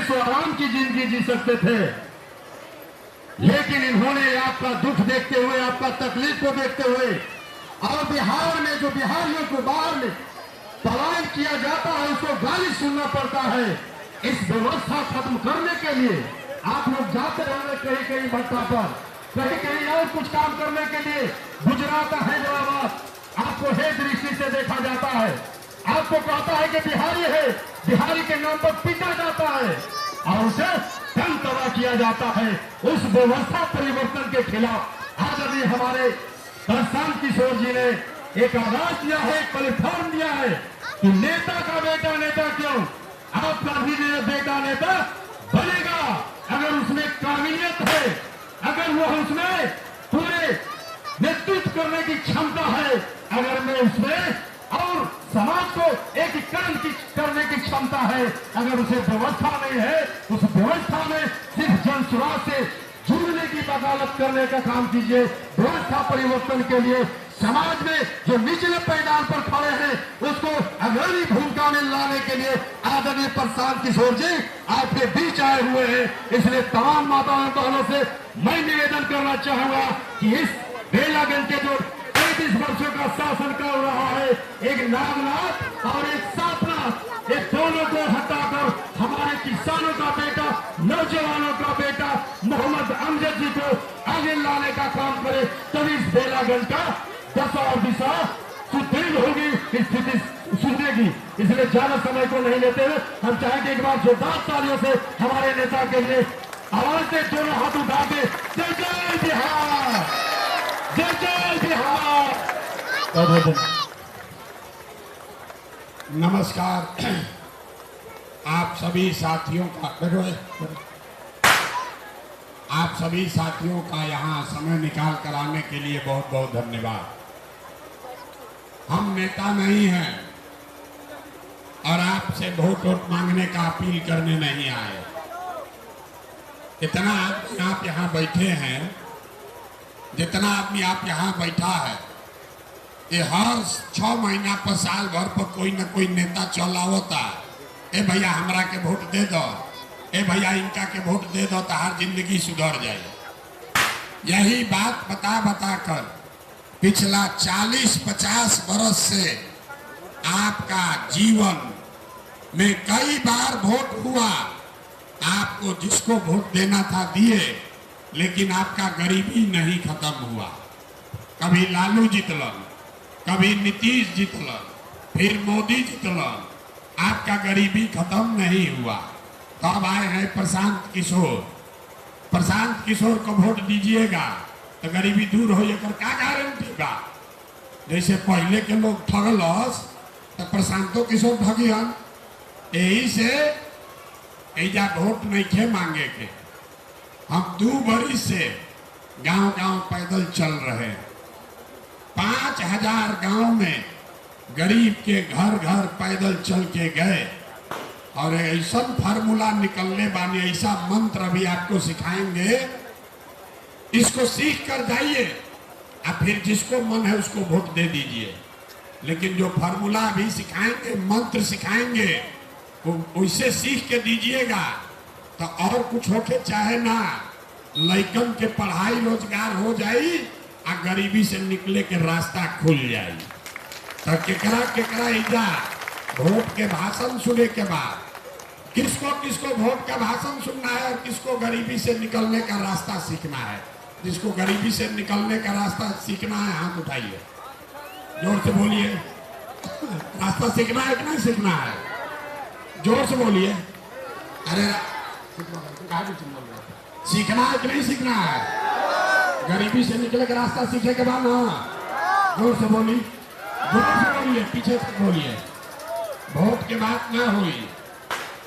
ऐशो आराम की जिंदगी जी सकते थे, लेकिन इन्होंने आपका दुख देखते हुए, आपका तकलीफ को देखते हुए और बिहार में जो बिहारियों को बाहर में पलायन किया जाता है उसको गाली सुनना पड़ता है। इस व्यवस्था खत्म करने के लिए आप लोग जाते होंगे कहीं कहीं भट्टा पर, कहीं कहीं और कुछ काम करने के लिए गुजरात, हैदराबाद, आपको हे दृष्टि से देखा जाता है। आपको कहता है कि बिहारी है, बिहारी के नाम पर पीटा जाता है और उसे तन तबाह किया जाता है। उस व्यवस्था परिवर्तन के खिलाफ आज अभी हमारे प्रशांत किशोर जी ने एक आवाज दिया है, एक प्लेटफॉर्म दिया है कि नेता का बेटा नेता क्यों, आपका भी बेटा नेता बनेगा अगर उसमें काबिलियत है, अगर वो उसमें पूरे नेतृत्व करने की क्षमता है, अगर मैं उसमें और समाज को एकीकरण करने की क्षमता है, अगर उसे व्यवस्था नहीं है, उस व्यवस्था में सिर्फ जनसुराज से जुड़ने की वकालत करने का काम कीजिए। व्यवस्था परिवर्तन के लिए समाज में जो निचले पैदान पर खड़े हैं उसको अग्रणी भूमिका में लाने के लिए आदरणीय प्रशांत किशोर जी आपके बीच आए हुए हैं। इसलिए तमाम माताओं बहनों से मैं निवेदन करना चाहूंगा कि इस बेलागंज के जो 35 वर्षों का शासन कर रहा है, एक नागनाथ और एक सापनाथ, एक दोनों को हटाकर हमारे किसानों का बेटा, नौजवानों का बेटा मोहम्मद अमजद जी को आगे लाने का काम करे, तभी इस बेलागंज का दशा और दिशा सुदृढ़ होगी, स्थिति सुधरेगी। इसलिए ज्यादा समय को नहीं लेते हुए हम चाहेंगे एक बार जोरदार तालियों से हमारे नेता के लिए आवाज से दोनों हाथ उठा के जय जय बिहार, जय जय बिहार। नमस्कार। आप सभी साथियों का यहाँ समय निकाल कर आने के लिए बहुत बहुत धन्यवाद। हम नेता नहीं हैं और आपसे वोट मांगने का अपील करने नहीं आए। इतना आदमी आप यहाँ बैठे हैं, जितना आदमी आप यहाँ बैठा है, ये हर 6 महीना पर साल भर पर कोई न कोई नेता चला होता। ए भैया हमरा के वोट दे दो, ए भैया इनका के वोट दे दो तो हर जिंदगी सुधर जाए। यही बात बता बता कर पिछला 40-50 बरस से आपका जीवन में कई बार वोट हुआ। आपको जिसको वोट देना था दिए, लेकिन आपका गरीबी नहीं खत्म हुआ। कभी लालू जितलन, कभी नीतीश जितलन, फिर मोदी जितलन, आपका गरीबी खत्म नहीं हुआ। तब आए हैं प्रशांत किशोर। प्रशांत किशोर को वोट दीजिएगा तो गरीबी दूर हो जाकर क्या गारंटी बा। जैसे पहले के लोग ठगलस तो प्रशांतो किशोर ठगियन। यही से ऐजा वोट नहीं थे मांगे के। हम 2 बरिस से गांव गांव पैदल चल रहे हैं। 5000 गांव में गरीब के घर घर पैदल चल के गए और ऐसा फार्मूला निकलने वाले, ऐसा मंत्र भी आपको सिखाएंगे। इसको सीख कर जाइए और फिर जिसको मन है उसको वोट दे दीजिए। लेकिन जो फार्मूला भी सिखाएंगे, मंत्र सिखाएंगे, वो वैसे सीख के दीजिएगा तो और कुछ होके चाहे ना, लइकन के पढ़ाई रोजगार हो जाई और गरीबी से निकले के रास्ता खुल जाई। तो केकरा केकरा इजा वोट के भाषण सुने के बाद किसको किसको वोट का भाषण सुनना है और किसको गरीबी से निकलने का रास्ता सीखना है। जिसको गरीबी से निकलने का रास्ता सीखना है हाथ उठाइए, जोर से बोलिए। रास्ता सीखना है कि नहीं सीखना है? जोर से बोलिए। अरे सीखना है कि नहीं सीखना है? गरीबी से निकले का रास्ता सीखे के बाद ना, जोर से बोली, जोर से बोलिए, पीछे से बोलिए। वोट के बाद ना हुई,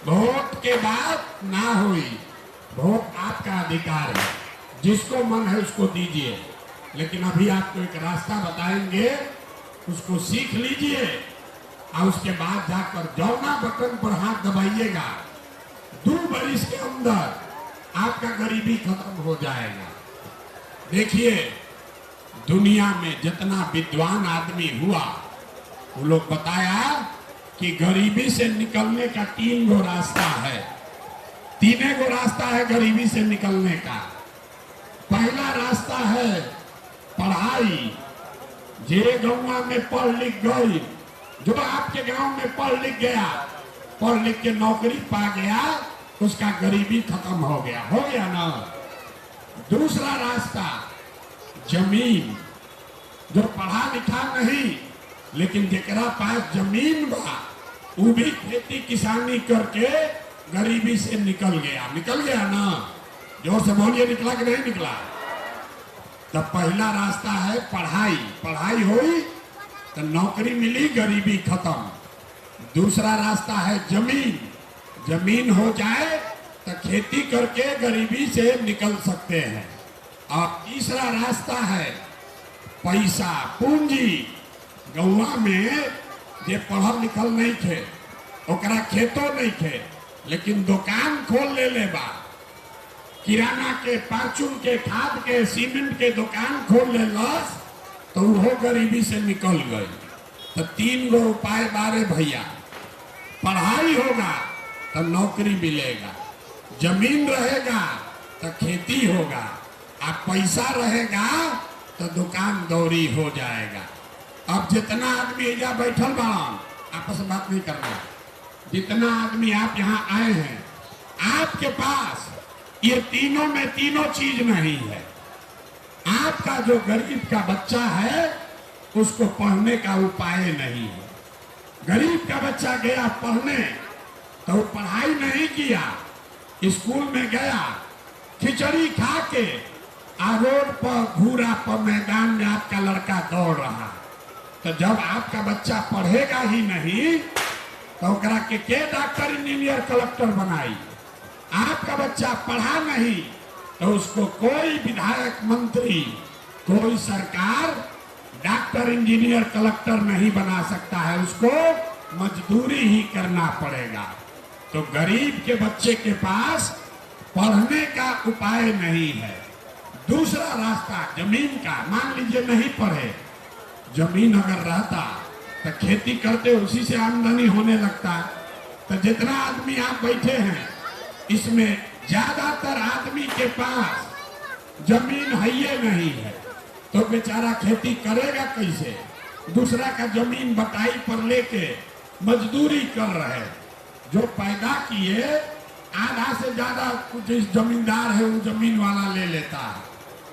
वोट के बाद ना हुई। वोट आपका अधिकार है, जिसको मन है उसको दीजिए। लेकिन अभी आपको एक रास्ता बताएंगे, उसको सीख लीजिए और उसके बाद जाकर जौना बटन पर हाथ दबाइएगा, 2 बरिस के अंदर आपका गरीबी खत्म हो जाएगा। देखिए, दुनिया में जितना विद्वान आदमी हुआ, वो लोग बताया कि गरीबी से निकलने का 3 गो रास्ता है। तीन गो रास्ता है गरीबी से निकलने का। पहला रास्ता है पढ़ाई। जे गाँव में पढ़ लिख गई, जो आपके गांव में पढ़ लिख गया, पढ़ लिख के नौकरी पा गया, उसका गरीबी खत्म हो गया ना। दूसरा रास्ता जमीन। जो पढ़ा लिखा नहीं लेकिन जेकरा पास जमीन बा, वो भी खेती किसानी करके गरीबी से निकल गया ना। जोर से बोलिए, निकला कि नहीं निकला? तो पहला रास्ता है पढ़ाई। पढ़ाई हुई तो नौकरी मिली, गरीबी खत्म। दूसरा रास्ता है जमीन। जमीन हो जाए तो खेती करके गरीबी से निकल सकते हैं। और तीसरा रास्ता है पैसा, पूंजी। गौवा में जे पढ़ल लिखल नहीं थे, ओकरा खेतो नहीं थे, लेकिन दुकान खोल ले बा, किराना के, परचून के, खाद के, सीमेंट के दुकान खोल ले लस, तो वो गरीबी से निकल गई। तो तीन गो उपाय बारे भैया। पढ़ाई होगा तो नौकरी मिलेगा, जमीन रहेगा तो खेती होगा, और पैसा रहेगा तो दुकान दौरी हो जाएगा। अब जितना आदमी यहाँ बैठल बाड़न, आपस में बात नहीं करना, जितना आदमी आप यहाँ आए हैं, आपके पास ये तीनों में तीनों चीज नहीं है। आपका जो गरीब का बच्चा है उसको पढ़ने का उपाय नहीं है। गरीब का बच्चा गया पढ़ने तो वो पढ़ाई नहीं किया, स्कूल में गया, खिचड़ी खा के रोड पर घूरा पर मैदान में आपका लड़का दौड़ रहा। तो जब आपका बच्चा पढ़ेगा ही नहीं तो ओकरा के डॉक्टर, इंजीनियर, कलेक्टर बनाई। आपका बच्चा पढ़ा नहीं तो उसको कोई विधायक, मंत्री, कोई सरकार डॉक्टर, इंजीनियर, कलेक्टर नहीं बना सकता है, उसको मजदूरी ही करना पड़ेगा। तो गरीब के बच्चे के पास पढ़ने का उपाय नहीं है। दूसरा रास्ता जमीन का। मान लीजिए नहीं पढ़े, जमीन अगर रहता तो खेती करते, उसी से आमदनी होने लगता। तो जितना आदमी आप बैठे हैं इसमें ज्यादातर आदमी के पास जमीन है ही नहीं है, तो बेचारा खेती करेगा कैसे? दूसरा का जमीन बटाई पर लेके मजदूरी कर रहे। जो पैदा किए आधा से ज्यादा कुछ जमींदार है वो जमीन वाला ले लेता है,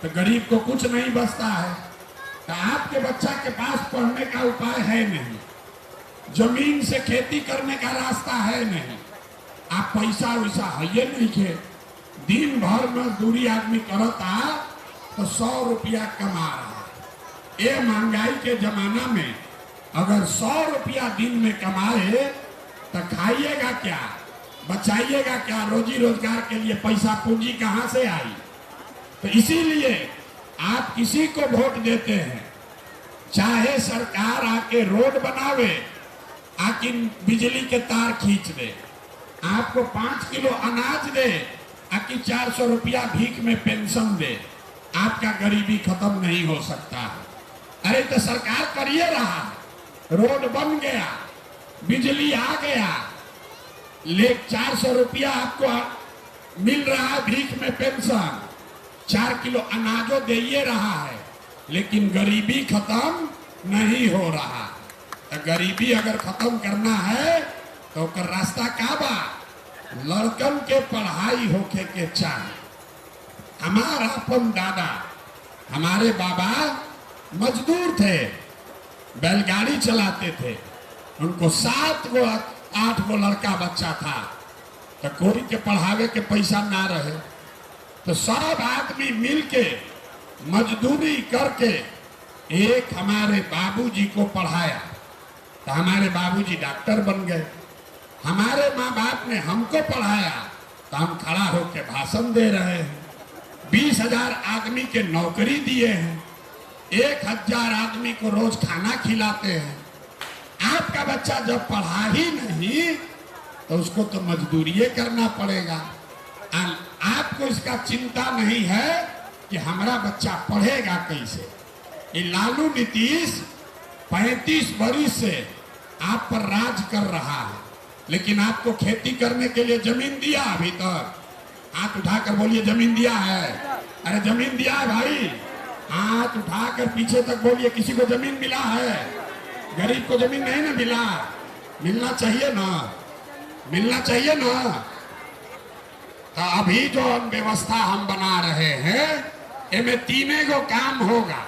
तो गरीब को कुछ नहीं बचता है। तो आपके बच्चा के पास पढ़ने का उपाय है नहीं, जमीन से खेती करने का रास्ता है नहीं, आप पैसा वैसा है ये नहीं खे। दिन भर मजदूरी आदमी करता तो 100 रुपया कमा रहा। ये महंगाई के जमाना में अगर 100 रुपया दिन में कमाए तो खाइएगा क्या, बचाइएगा क्या? रोजी रोजगार के लिए पैसा पूंजी कहाँ से आई? तो इसीलिए आप किसी को वोट देते हैं, चाहे सरकार आके रोड बनावे, आके बिजली के तार खींच दे, आपको 5 किलो अनाज दे, आके 400 रुपया भीख में पेंशन दे, आपका गरीबी खत्म नहीं हो सकता। अरे तो सरकार करिए रहा, रोड बन गया, बिजली आ गया, ले 400 रुपया आपको मिल रहा है भीख में पेंशन, 4 किलो अनाजो दे रहा है, लेकिन गरीबी खत्म नहीं हो रहा। तो गरीबी अगर खत्म करना है तो रास्ता का बा? लड़कन के पढ़ाई होके के चाहे। हमारा अपन दादा, हमारे बाबा मजदूर थे, बैलगाड़ी चलाते थे, उनको 7 गो 8 गो लड़का बच्चा था, तो कोई के पढ़ावे के पैसा ना रहे, तो सब आदमी मिलके मजदूरी करके एक हमारे बाबूजी को पढ़ाया, तो हमारे बाबूजी डॉक्टर बन गए। हमारे माँ बाप ने हमको पढ़ाया तो हम खड़ा होकर भाषण दे रहे हैं। 20,000 आदमी के नौकरी दिए हैं, 1,000 आदमी को रोज खाना खिलाते हैं। आपका बच्चा जब पढ़ा ही नहीं तो उसको तो मजदूरी करना पड़ेगा। आपको इसका चिंता नहीं है कि हमारा बच्चा पढ़ेगा कैसे। ये लालू नीतीश 35 वर्ष से आप पर राज कर रहा है, लेकिन आपको खेती करने के लिए जमीन दिया अभी तक? हाथ उठाकर बोलिए जमीन दिया है। अरे जमीन दिया है भाई, हाथ उठाकर पीछे तक बोलिए किसी को जमीन मिला है। गरीब को जमीन नहीं ना मिला, मिलना चाहिए ना, मिलना चाहिए ना। तो अभी जो व्यवस्था हम बना रहे हैं इनमें तीन गो काम होगा,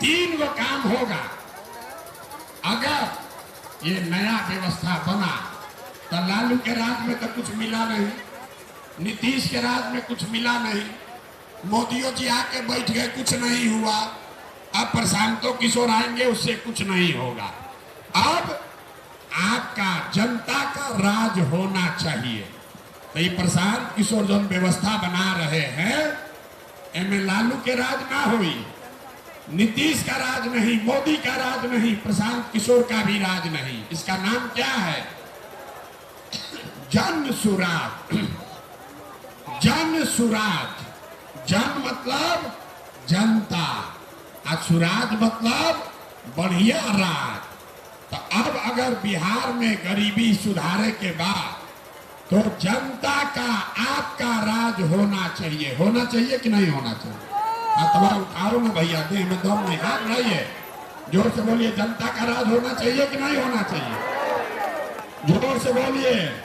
तीन गो काम होगा। अगर ये नया व्यवस्था बना तो लालू के राज में तो कुछ मिला नहीं, नीतीश के राज में कुछ मिला नहीं, मोदियों जी आके बैठ गए कुछ नहीं हुआ, अब प्रशांतो किशोर आएंगे उससे कुछ नहीं होगा। अब आपका जनता का राज होना चाहिए। तो ये प्रशांत किशोर जो व्यवस्था बना रहे हैं इनमें लालू के राज ना हुई, नीतीश का राज नहीं, मोदी का राज नहीं, प्रशांत किशोर का भी राज नहीं। इसका नाम क्या है? जन सुराज। जन सुराज, जन मतलब जनता और सुराज मतलब बढ़िया राज। तो अब अगर बिहार में गरीबी सुधारे के बाद तो जनता का आपका राज होना चाहिए। होना चाहिए कि नहीं होना चाहिए? अथवा उठाओ ना भैया, दे में दम नहीं, हाथ नहीं है, जोर से बोलिए जनता का राज होना चाहिए कि नहीं होना चाहिए? जोर से बोलिए।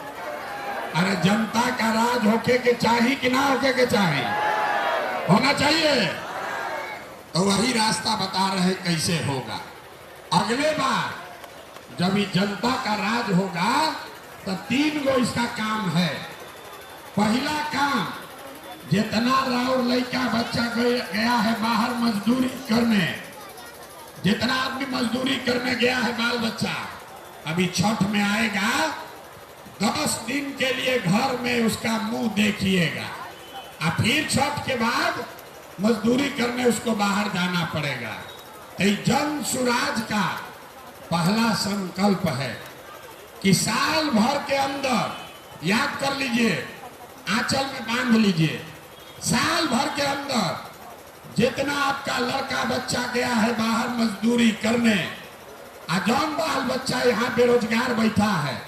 अरे जनता का राज होके के चाहिए कि ना होके के चाहिए? होना चाहिए। तो वही रास्ता बता रहे कैसे होगा। अगले बार जब ये जनता का राज होगा तो तीन गो इसका काम है। पहला काम, जितना राउर लड़का बच्चा गया है बाहर मजदूरी करने, जितना आदमी मजदूरी करने गया है बाल बच्चा, अभी छठ में आएगा 10 दिन के लिए घर में उसका मुंह देखिएगा, और फिर छठ के बाद मजदूरी करने उसको बाहर जाना पड़ेगा। तो जन सुराज का पहला संकल्प है कि साल भर के अंदर, याद कर लीजिए, आंचल में बांध लीजिए, साल भर के अंदर जितना आपका लड़का बच्चा गया है बाहर मजदूरी करने, जौन बाल बच्चा यहाँ बेरोजगार बैठा है,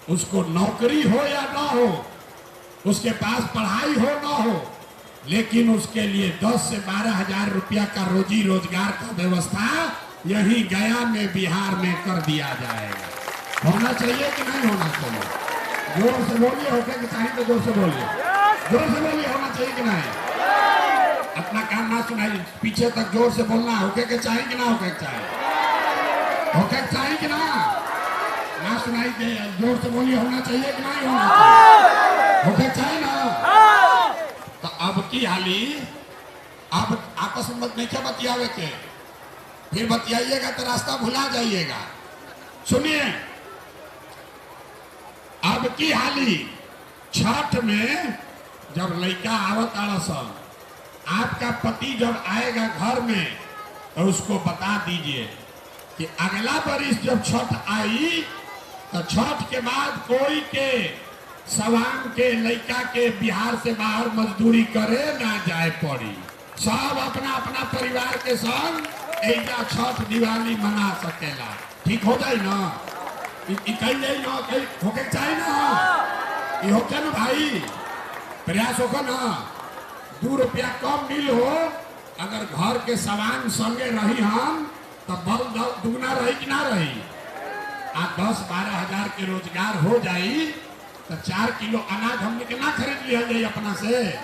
उसको नौकरी हो या ना हो, उसके पास पढ़ाई हो ना हो, लेकिन उसके लिए 10 से 12 हजार रुपया का रोजी रोजगार का व्यवस्था यही गया में बिहार में कर दिया जाएगा। होना चाहिए कि नहीं होना चाहिए? जोर से बोलिए। होके कि चाहिए तो जोर से बोलिए, जोर से बोलिए। होना चाहिए कि नहीं? अपना काम ना सुनाइए, पीछे तक जोर से बोलना। होके के चाहिए कि ना होके के चाहिए? होके के चाहिए कि ना सुनाई दे, जोर से बोलिए। होना चाहिए कि नहीं होना चाहिए? होके के चाहिए ना? तो अब की हाली, अब आपस में नहीं क्या बतियावे के, फिर बतियाइएगा तो रास्ता भुला जाइएगा। सुनिए, अब की हाली छठ में जब लड़का आवत आड़सन, आपका पति जब आएगा घर में तो उसको बता दीजिए कि अगला बरिस जब छठ आई तो छठ के बाद कोई के सवांग के लड़का के बिहार से बाहर मजदूरी करे ना जाए पड़ी। सब अपना अपना परिवार के संग ऐसा छठ दिवाली मना सकेला। ठीक हो जाए ना? होके चाहिए ना? ये होके ना भाई, प्रयास होगा ना। 2 रुपया कम मिल हो, अगर घर के सवांग संगे रही हम तो बल दुगना रही कि ना रही? 10-12 हजार के रोजगार हो जाई तो 4 किलो अनाज हमने के ना खरीद लिया जाए अपना से।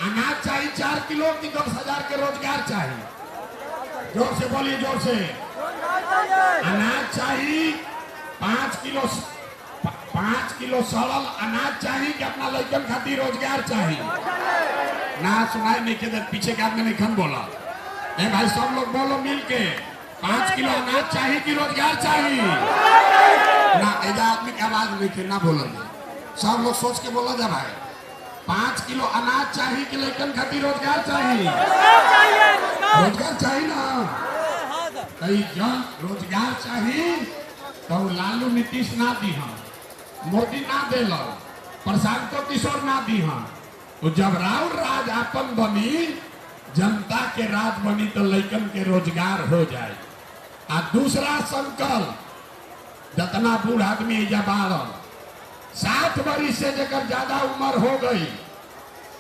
अनाज चाहिए 4 किलो की 10 हजार के रोजगार चाहिए। जोर से बोलिए, जोर से। अनाज चाहिए 5 किलो सड़ल अनाज चाहिए कि अपना लड़कन खातिर रोजगार चाहिए। ना सुनाई नहीं के पीछे के आदमी नहीं खन बोला। ए भाई सब लोग बोलो मिल के, 5 किलो अनाज चाहिए कि रोजगार चाहिए? ना एजा आदमी की आवाज नहीं थे, ना बोलो, सब लोग सोच के बोला जा भाई। 5 किलो अनाज चाहिए कि लड़कन खातिर रोजगार चाहिए? रोजगार चाहिए ना? कई जन रोजगार चाहिए तो लालू नीतीश ना दी हम, मोदी ना दिल, प्रशांतो किशोर ना दी हम। तो जब राउर राज आपन बनी, जनता के राज बनी तो लड़कन के रोजगार हो जाए। और दूसरा संकल्प, जितना बूढ़ आदमी एजा बारह 60 वर्ष से जकर ज्यादा उम्र हो गई,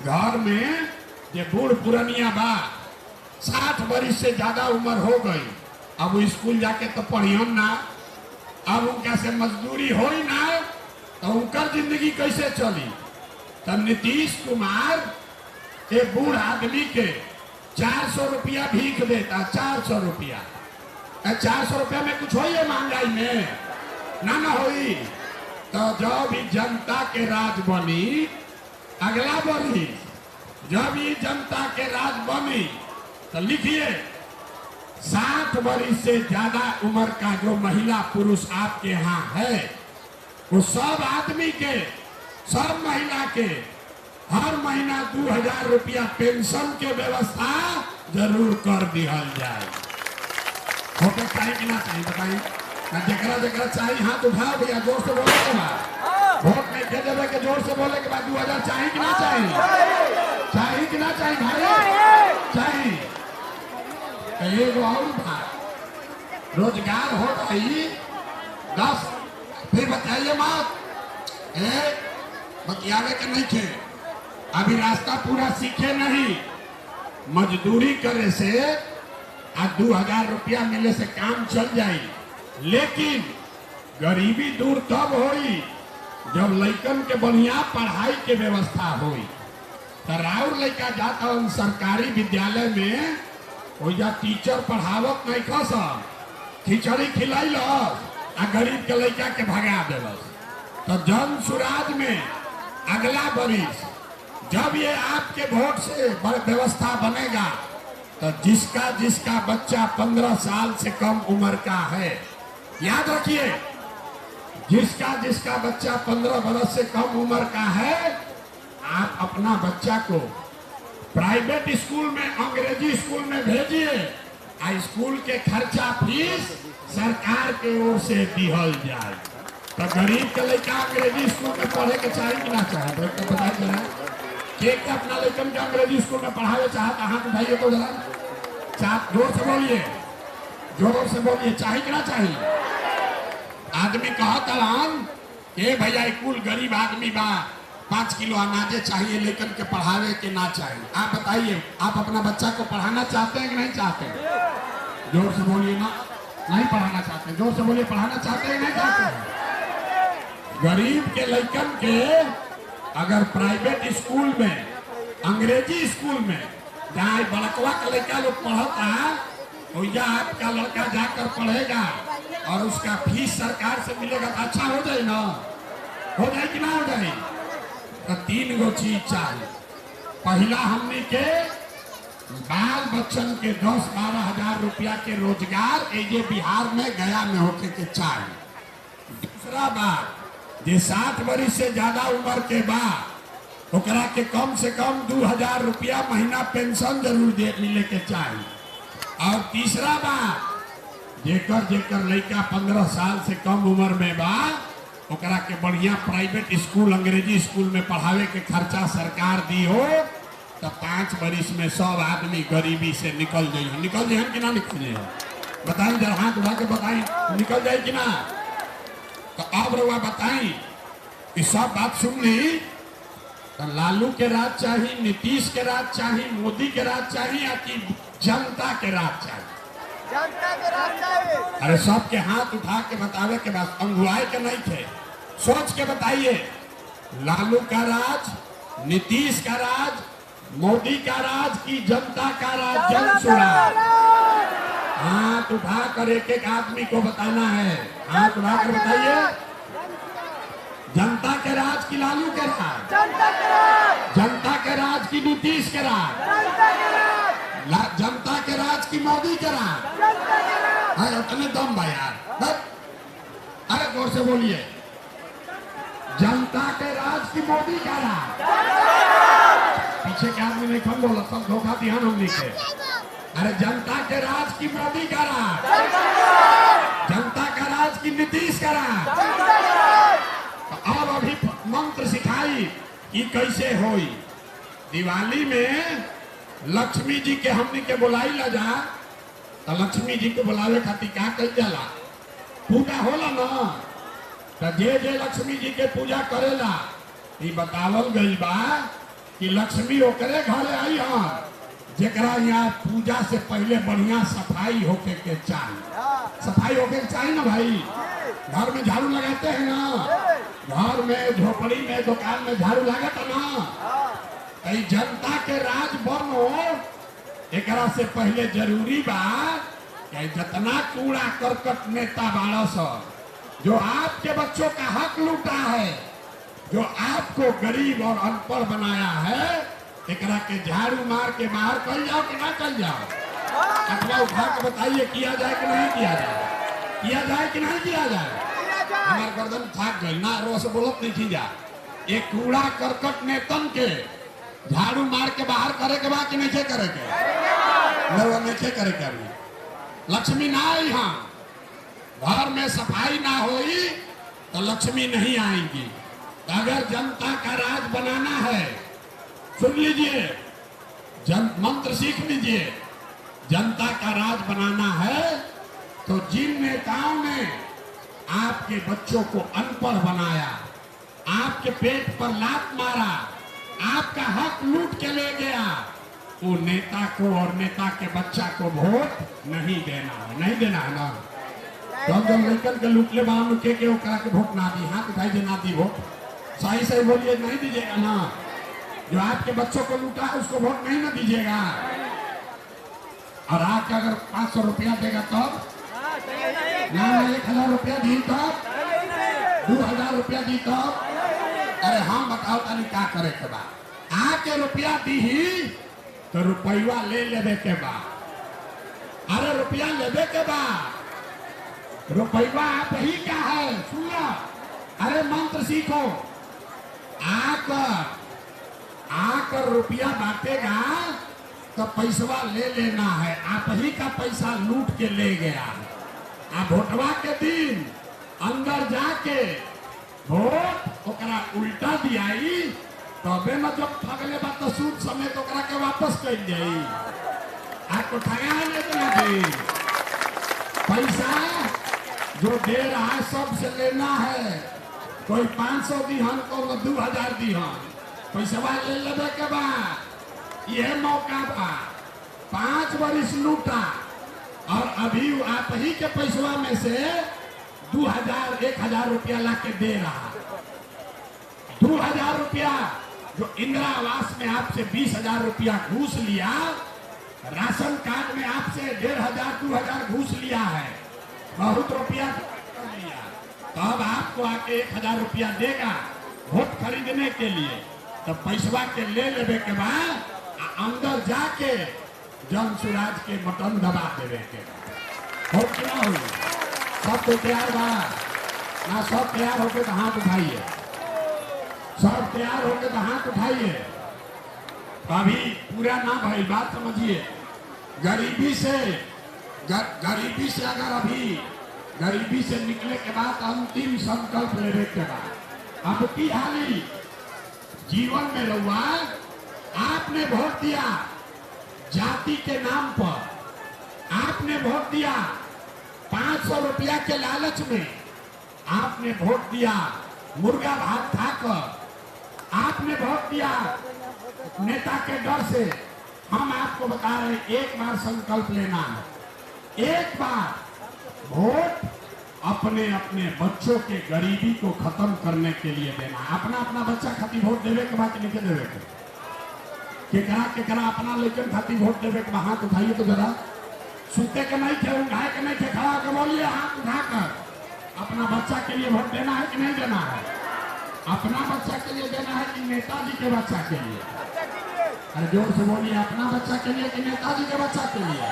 घर में ये बूढ़ पुरनिया बा 60 वर्ष से ज्यादा उम्र हो गई, अब वो स्कूल जाके तो पढ़ियन ना, अब उनका से मजदूरी हो ही ना, तो उनका जिंदगी कैसे चली। तो नीतीश कुमार के बूढ़ आदमी के 400 रुपया भीख देता, 400 रुपया। 400 रुपया में कुछ होई है महंगाई में? ना होई। तो जब ये जनता के राज बनी, अगला बनी, जब ये जनता के राज बनी तो लिखिए 60 वर्ष से ज्यादा उम्र का जो महिला पुरुष आपके यहाँ है, वो सब आदमी के, सब महिला के हर महीना 2000 रुपया पेंशन के व्यवस्था जरूर कर दिया जाए। होते चाहिए कि ना चाहिए बताइए? ना जकरा जकरा चाहिए हाथ उठाओ भैया, जोर से बोले के बाद वोट नहीं दे देवे के, जोर से बोले के बाद 2000 चाहिए कि ना चाहिए? चाहिए कि ना चाहिए भाई? चाहिए। एक और बात, रोजगार हो गई 10, फिर बताइए मत बतियावे के नहीं थे, अभी रास्ता पूरा सीखे नहीं। मजदूरी करे से आज 2000 रुपया मिले से काम चल जाई, लेकिन गरीबी दूर तब होई जब लइकन के बढ़िया पढ़ाई के व्यवस्था होई। तो राउर लइका जाता उन सरकारी विद्यालय में, ओइजा टीचर पढ़ावत नहीं खसन, खिचड़ी खिलाइलस आ गरीब के लइका के भगा देलस। तो जन सुराज में अगला बरिस जब ये आपके वोट से व्यवस्था बनेगा, तो जिसका जिसका बच्चा 15 साल से कम उम्र का है, याद रखिए, जिसका जिसका बच्चा 15 वर्ष से कम उम्र का है, आप अपना बच्चा को प्राइवेट स्कूल में, अंग्रेजी स्कूल में भेजिए, स्कूल के खर्चा फीस सरकार के ओर से दिहल जाए। तो गरीब के लड़का अंग्रेजी स्कूल में पढ़े के चाहिए कि ना चाहे? तो बताइए जरा, के अपना लड़कन के अंग्रेजी स्कूल में पढ़ावे चाहता, हाथ उठाइए तो जरा, जोर से बोलिए, जोर से बोलिए, चाहिए कि ना चाहिए? आदमी कहता ए भैया कुल गरीब आदमी बा, 5 किलो अनाजे चाहिए, लेकिन के पढ़ावे के ना चाहिए। आप बताइए, आप अपना बच्चा को पढ़ाना चाहते हैं कि नहीं चाहते? जोर से बोलिए ना, नहीं पढ़ाना चाहते। जोर से बोलिए, पढ़ाना चाहते हैं नहीं चाहते? गरीब के लड़कन के अगर प्राइवेट स्कूल में, अंग्रेजी स्कूल में, जहाँ बड़कवा का लड़का लोग पढ़ता, वैया आपका लड़का जाकर पढ़ेगा और उसका फीस सरकार से मिलेगा, तो अच्छा हो जाए ना? हो जाए कि ना हो जाए? तो 3 गो चीज चाहिए। पहला, हमने के बाल बच्चन के 10-12 हजार रुपया के रोजगार ये बिहार में, गया में होके के चाहिए। दूसरा बात, जे 60 वर्ष से ज्यादा उम्र के बाद ओकरा के कम से कम 2000 रुपया महीना पेंशन जरूर दे मिले के चाहिए। और तीसरा बात, जेकर जेकर लड़का 15 साल से कम उम्र में बा, ओकरा के बढ़िया प्राइवेट स्कूल, अंग्रेजी स्कूल में पढ़ावे के खर्चा सरकार दी हो, तो 5 वर्ष में सब आदमी गरीबी से निकल जाइए। निकल जाए कि ना निकल जाए? बताइए जरा, हाथ उठा के बताइए, निकल जाए कि ना? तो अब रउआ बताई, कि सब बात सुन ली, तो लालू के राज चाहिए, नीतीश के राज चाहिए, मोदी के राज चाहिए, या कि जनता के राज चाहिए? जनता के राज चाहिए। अरे सबके हाथ उठा के बतावे के बाद, अंगुआई के नहीं थे, सोच के बताइए, लालू का राज, नीतीश का राज, मोदी का राज की जनता का राज? जन सुराज। हाथ उठा कर एक एक आदमी को बताना है, हाथ उठा कर बताइए, जनता के राज की लालू के राज? जनता के राज। जनता के राज की नीतीश के राज? जनता के राज। जनता के राज की मोदी के राज? जनता के राज। अरे उतने दम भाई यार, अरे जोर से बोलिए, जनता के राज की मोदी का राज? पीछे के आदमी नहीं कम बोला, सब धोखा ध्यान हमने के। अरे जनता के राज की मोदी का राज? जनता का राज की नीतीश का राज? तो अब अभी मंत्र सिखाई कि कैसे होई। दिवाली में लक्ष्मी जी के हमने के बुलाई ला जा, तो लक्ष्मी जी को बुलावे खातिर क्या कल जाला? पूजा होला ना, तो जे लक्ष्मी जी के पूजा करेला ये बतावल गई बा कि लक्ष्मी ओकरे घरे आई हाँ जेकरा यहाँ पूजा से पहले बढ़िया सफाई होके के चाहिए। सफाई होके के चाहिए ना भाई। घर में झाड़ू लगाते हैं ना, घर में झोपड़ी में दुकान में झाड़ू लगाता ना, कई जनता के राज बनो एकरा से पहले जरूरी बा कि जितना कूड़ा करकट नेता बाड़ा सब जो आपके बच्चों का हक लूटा है, जो आपको गरीब और अनपढ़ बनाया है, एकरा के झाड़ू मार के बाहर कल जाओ कि ना कल जाओ? अथवा उठा के बताइए किया जाए कि नहीं किया जाए? किया जाए कि नहीं किया जाए? हमारे गर्दन थाक गई ना रो से बोलत नहीं की जा। ये कूड़ा करकट नेतन के झाड़ू मार के बाहर करे के बाद कि नहीं करे के? नहीं करे के। अभी लक्ष्मी ना आई हाँ, घर में सफाई ना होई तो लक्ष्मी नहीं आएगी। अगर जनता का राज बनाना है, सुन लीजिए, मंत्र सीख लीजिए, जनता का राज बनाना है तो जिन नेताओं ने आपके बच्चों को अनपढ़ बनाया, आपके पेट पर लात मारा, आपका हक लूट के ले गया, वो नेता को और नेता के बच्चा को वोट नहीं देना है। नहीं देना है ना। जब निकल के लूट ले बाहर के ओकरा के वोट ना दी, हाथ उठाई ना दी वोट, सही सही बोलिए, नहीं दीजिएगा ना। जो आपके बच्चों को लूटा है उसको वोट नहीं ना दीजिएगा। और आपका अगर 500 रुपया देगा तब ना, 1000 रुपया दी तब, 2000 रुपया दी तब, अरे हम बताओ तनी क्या करे के बाद? आके रुपया दी तो रुपया ले लेवे के बाद, अरे रुपया लेवे के बाद रुपया आप ही क्या है सुनो। अरे मंत्र सीखो, आकर रुपया बांटेगा तो पैसवा ले लेना है। आप ही का पैसा लूट के ले गया। आप वोटवा के दिन अंदर जाके वोट ओकरा उल्टा दियाई तबे न जब ठगले बा तो सूद समेत ओकरा के वापस कर जाई। आपको ठगा नहीं पैसा जो दे रहा है सबसे लेना है। कोई 500 दीहन को 2000 दीहन पैसा ले लेवे के बाद यह मौका बा। 5 वर्ष लूटा और अभी आप ही के पैसवा में से 2000 1000 रुपया ला के दे रहा। 2000 रुपया जो इंदिरा आवास में आपसे 20,000 रुपया घूस लिया, राशन कार्ड में आपसे 1500 2000 घूस लिया है, बहुत रुपया लिया, तब आपको आके 1000 रुपया देगा वोट खरीदने के लिए। तो पैसवा के ले लेवे के बाद अंदर जाके जन सुराज के बटन दबा देवे के वोट क्या हुई। सब तो तैयार बा ना? सब तैयार होके तो हाथ उठाइए। सब तैयार होके तो हाथ उठाइए। अभी पूरा ना भाई बात समझिए। गरीबी से अगर अभी गरीबी से निकले के बाद अंतिम संकल्प लेने के बाद अब की हाली जीवन में रहुआ आपने वोट दिया जाति के नाम पर, आपने वोट दिया 500 रुपया के लालच में, आपने वोट दिया मुर्गा भात खाकर, आपने वोट दिया नेता के डर से। हम आपको बता रहे एक बार संकल्प लेना है, एक बार वोट अपने अपने बच्चों के गरीबी को खत्म करने के लिए देना है। अपना अपना बच्चा खातिर वोट देवे के बाद नहीं देवे के करा अपना लेकिन खातिर वोट देवे के बाद हाथ उठाइए तो जरा। सुते के नहीं थे, उठाए के नहीं थे, खड़ा के बोलिए हाथ उठाकर। अपना बच्चा के लिए वोट देना है कि नहीं देना है? अपना बच्चा के लिए देना है कि नेताजी के बच्चा के लिए? अरे जोर से बोलिए, अपना बच्चा के लिए कि नेताजी के बच्चा के लिए?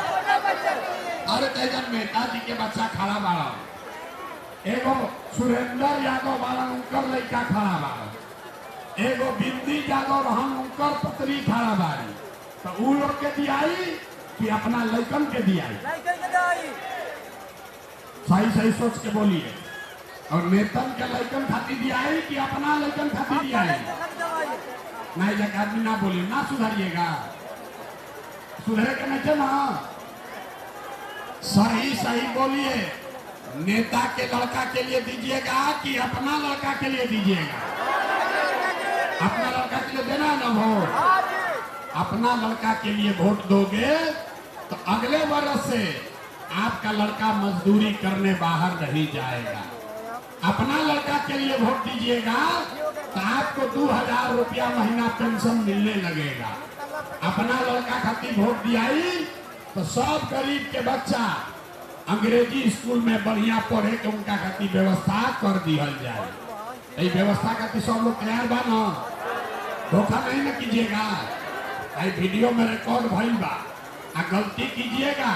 अरे तेजन नेताजी के बच्चा खड़ा बाड़ा, एगो सुरेंद्र यादव वाला उनकर लड़का खड़ा बाड़ा, एगो बिंदी यादव हम उनकर पत्नी खड़ा बाड़ी। तो उ लोग के दियाई कि अपना लड़कन के दियाई? सही सही सोच के बोलिए। और नेतन के लड़कन खातिर दियाई कि अपना लड़कन खातिर दियाई? नहीं जगह आदमी ना बोलिए, ना सुधारिएगा। सुधरे के नहीं ना, सही सही बोलिए। नेता के लड़का के लिए दीजिएगा कि अपना लड़का के लिए दीजिएगा? अपना लड़का के लिए देना ना वोट। हाँ जी। अपना लड़का के लिए वोट दोगे तो अगले वर्ष से आपका लड़का मजदूरी करने बाहर नहीं जाएगा। अपना लड़का के लिए वोट दीजिएगा तो आपको 2000 रुपया महीना पेंशन मिलने लगेगा। अपना लड़का खातिर वोट दियाई तो सब गरीब के बच्चा अंग्रेजी स्कूल में बढ़िया पढ़े के उनका खातिर व्यवस्था कर दिहल जाए। ये व्यवस्था खातिर सब लोग तैयार बा ना? धोखा नहीं न कीजिएगा। आई वीडियो में रिकॉर्ड भइल बा, आ गलती कीजिएगा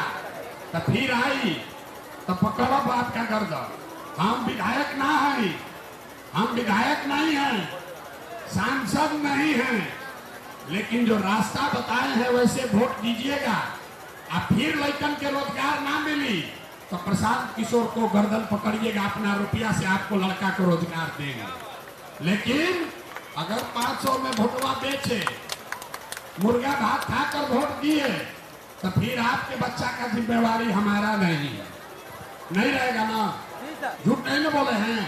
तो फिर आई तो पकड़ब आपका गर्दन। हम विधायक ना है, हम विधायक नहीं हैं, सांसद नहीं हैं, लेकिन जो रास्ता बताए हैं वैसे वोट दीजिएगा। अब फिर लड़कन के रोजगार ना मिली तो प्रशांत किशोर को गर्दन पकड़िएगा, अपना रुपया से आपको लड़का को रोजगार देंगे। लेकिन अगर 500 में वोटवा बेचे, मुर्गा भात खाकर वोट दिए तो फिर आपके बच्चा का जिम्मेवारी हमारा नहीं रहेगा ना? झूठ नहीं ना बोले हैं?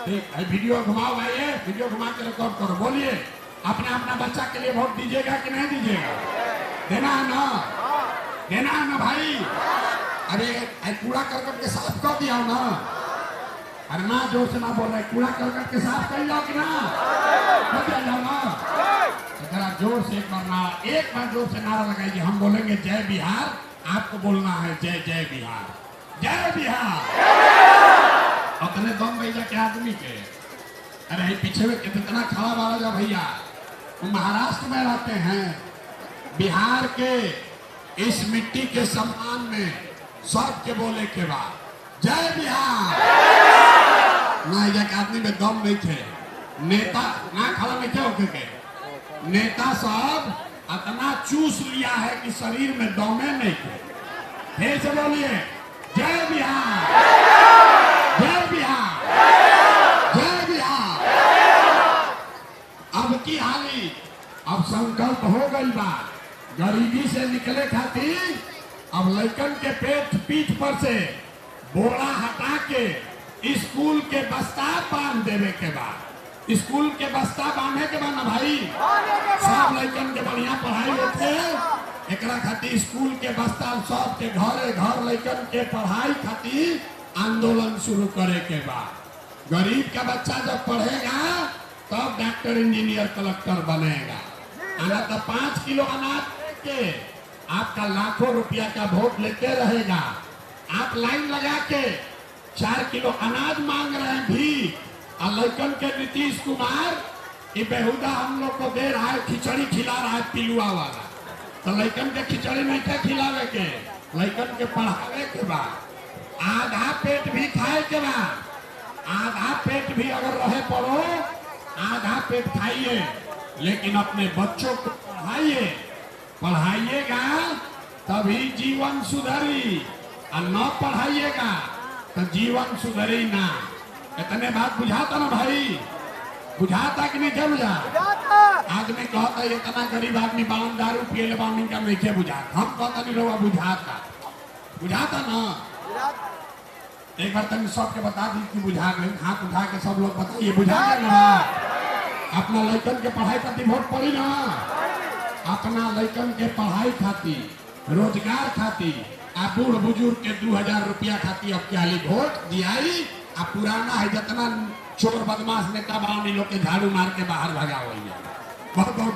ठीक है, वीडियो घुमाओ भाई, वीडियो घुमा के रिकॉर्ड करो। बोलिए, अपने अपना बच्चा के लिए वोट दीजिएगा कि नहीं दीजिएगा? देना है ना? देना है ना भाई? अरे कूड़ा करकट के साफ कर दिया ना? अरे ना, जोर से ना बोल रहे, कूड़ा करकट के साफ कर जाओ कि ना? कर दिया जाओ ना? जरा जोर से एक बार जोर से नारा लगाइए। हम बोलेंगे जय बिहार, आपको बोलना है जय जय बिहार, जय बिहार। अपने दम भैया के आदमी के, अरे पीछे में कितना खड़ा वाला जा भैया, वो महाराष्ट्र में रहते हैं। बिहार के इस मिट्टी के सम्मान में सब के बोले के बाद जय बिहार। ना एक आदमी में दम नहीं थे, नेता ना खड़ा नहीं थे होके के नेता सब इतना चूस लिया है कि शरीर में दमे नहीं थे। फिर से बोलिए जय बिहार, जय बिहार, जय बिहार। अब की हाली, अब संकल्प हो गई बा गरीबी से निकले खातिर। अब लड़कन के पीठ पर से बोरा हटा के स्कूल के बस्ता बांध देवे के बाद, स्कूल के बस्ता बांधे के बाद ना भाई, सब लड़कन के बढ़िया पढ़ाई होते। एकरा खातिर स्कूल के बस्ता सब के घरे घर लड़कन के पढ़ाई खातिर आंदोलन शुरू करे के बाद। गरीब का बच्चा जब पढ़ेगा तब डॉक्टर, इंजीनियर, कलेक्टर बनेगा। अगर तो 5 किलो अनाज के आपका लाखों रुपया का वोट लेते रहेगा। आप लाइन लगा के 4 किलो अनाज मांग रहे हैं भी, और लड़कन के नीतीश कुमार ये बेहुदा हम लोग को दे रहा है, खिचड़ी खिला रहा है पिलुआ वाला। तो लड़कन के खिचड़ी नहीं था खिलावे के, लड़कन के पढ़ावे के बाद आधा पेट भी खाए के बाद, आधा पेट भी अगर रहे पड़ो आधा पेट खाइए, लेकिन अपने बच्चों को पढ़ाइए। पढ़ाइएगा तभी जीवन सुधरी, और न पढ़ाइएगा तो जीवन सुधरी ना। इतने बात बुझाता ना भाई? बुझाता कि नहीं? क्या बुझा? आदमी कहता है इतना गरीब आदमी बावन दारू पिए बावन का नहीं क्या बुझाता? हम कहता नहीं रहा बुझाता, बुझाता ना? एक बार तक सबके बता दी कि बुझा गए, हाथ उठा के सब लोग बताइए बुझा गए ना? अपना लड़कन के पढ़ाई खातिर वोट पड़ी ना? अपना लड़कन के पढ़ाई खातिर, रोजगार खातिर, आ बूढ़ बुजुर्ग के 2000 रुपया खातिर अब क्या वोट दियाई। आ पुराना है जितना चोर बदमाश नेता बानी लोग के झाड़ू मार के बाहर भगा हुई है। बहुत बहुत